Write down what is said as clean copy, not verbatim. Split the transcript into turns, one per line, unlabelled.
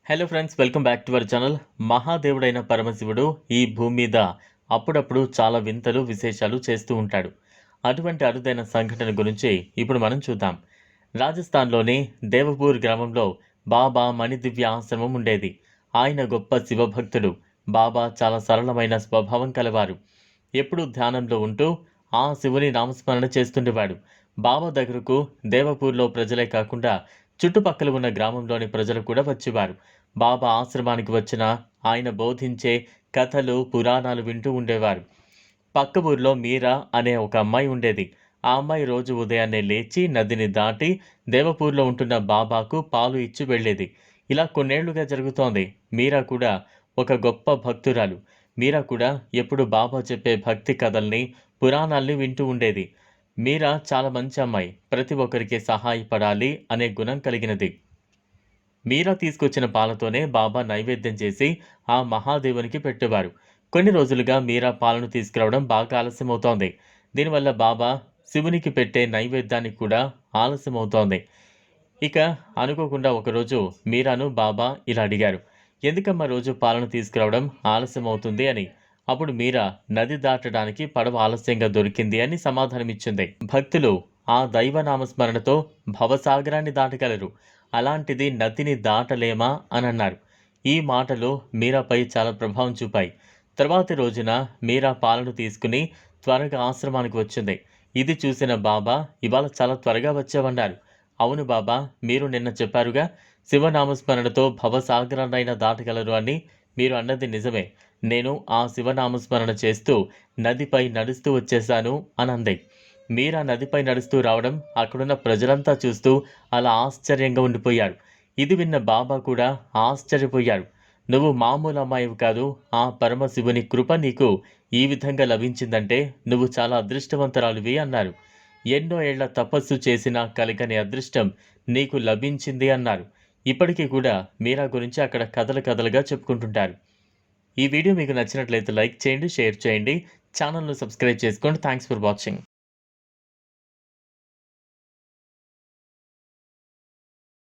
Hello friends, welcome back to our channel. మహాదేవుడైన పరమశివుడు ఈ భూమి మీద అప్పుడప్పుడు చాలా వింతలు విశేషాలు చేస్తూ ఉంటాడు. అటువంటి అరుదైన సంఘటన గురించి ఇప్పుడు మనం చూద్దాం. రాజస్థాన్లోని దేవపూర్ గ్రామంలో బాబా మణిదివ్య ఆశ్రమం ఉండేది. ఆయన గొప్ప శివభక్తుడు. బాబా చాలా సరళమైన స్వభావం కలవారు. ఎప్పుడూ ధ్యానంలో ఉంటూ ఆ శివుని నామస్మరణ చేస్తుండేవాడు. బాబా దగ్గరకు దేవపూర్లో ప్రజలే కాకుండా చుట్టుపక్కల ఉన్న గ్రామంలోని ప్రజలు కూడా వచ్చేవారు. బాబా ఆశ్రమానికి వచ్చిన ఆయన బోధించే కథలు, పురాణాలు వింటూ ఉండేవారు. పక్క ఊర్లో మీరా అనే ఒక అమ్మాయి ఉండేది. ఆ అమ్మాయి రోజు ఉదయాన్నే లేచి నదిని దాటి దేవపూర్లో ఉంటున్న బాబాకు పాలు ఇచ్చి వెళ్ళేది. ఇలా కొన్నేళ్లుగా జరుగుతోంది. మీరా కూడా ఒక గొప్ప భక్తురాలు. మీరా కూడా ఎప్పుడు బాబా చెప్పే భక్తి కథల్ని, పురాణాల్ని వింటూ ఉండేది. మీరా చాలా మంచి అమ్మాయి. ప్రతి ఒక్కరికి సహాయపడాలి అనే గుణం కలిగినది. మీరా తీసుకొచ్చిన పాలతోనే బాబా నైవేద్యం చేసి ఆ మహాదేవునికి పెట్టేవారు. కొన్ని రోజులుగా మీరా పాలను తీసుకురావడం బాగా ఆలస్యమవుతోంది. దీనివల్ల బాబా శివునికి పెట్టే నైవేద్యానికి కూడా ఆలస్యమవుతోంది. ఇక అనుకోకుండా ఒకరోజు మీరాను బాబా ఇలా అడిగారు, ఎందుకమ్మా రోజు పాలను తీసుకురావడం ఆలస్యమవుతుంది అని. అప్పుడు మీరా నది దాటడానికి పడవ ఆలస్యంగా దొరికింది అని సమాధానమిచ్చింది. భక్తులు ఆ దైవనామస్మరణతో భవసాగరాన్ని దాటగలరు, అలాంటిది నదిని దాటలేమా అని అన్నారు. ఈ మాటలు మీరాపై చాలా ప్రభావం చూపాయి. తర్వాతి రోజున మీరా పాలను తీసుకుని త్వరగా ఆశ్రమానికి వచ్చింది. ఇది చూసిన బాబా, ఇవాళ చాలా త్వరగా వచ్చావన్నారు. అవును బాబా, మీరు నిన్న చెప్పారుగా, శివనామస్మరణతో భవసాగరాన్నైనా దాటగలరు అని. మీరు అన్నది నిజమే. నేను ఆ శివనామస్మరణ చేస్తూ నదిపై నడుస్తూ వచ్చేశాను అని అంది. మీరా నదిపై నడుస్తూ రావడం అక్కడున్న ప్రజలంతా చూస్తూ అలా ఆశ్చర్యంగా ఉండిపోయారు. ఇది విన్న బాబా కూడా ఆశ్చర్యపోయారు. నువ్వు మామూలు అమ్మాయివి కాదు, ఆ పరమశివుని కృప నీకు ఈ విధంగా లభించిందంటే నువ్వు చాలా అదృష్టవంతురాలివి అన్నారు. ఎన్నో ఏళ్ల తపస్సు చేసినా కలగని అదృష్టం నీకు లభించింది అన్నారు. ఇప్పటికీ కూడా మీరా గురించి అక్కడ కథలు కథలుగా చెప్పుకుంటుంటారు. ఈ వీడియో మీకు నచ్చినట్లయితే లైక్ చేయండి, షేర్ చేయండి, ఛానల్ను సబ్స్క్రైబ్ చేసుకోండి. Thanks for watching.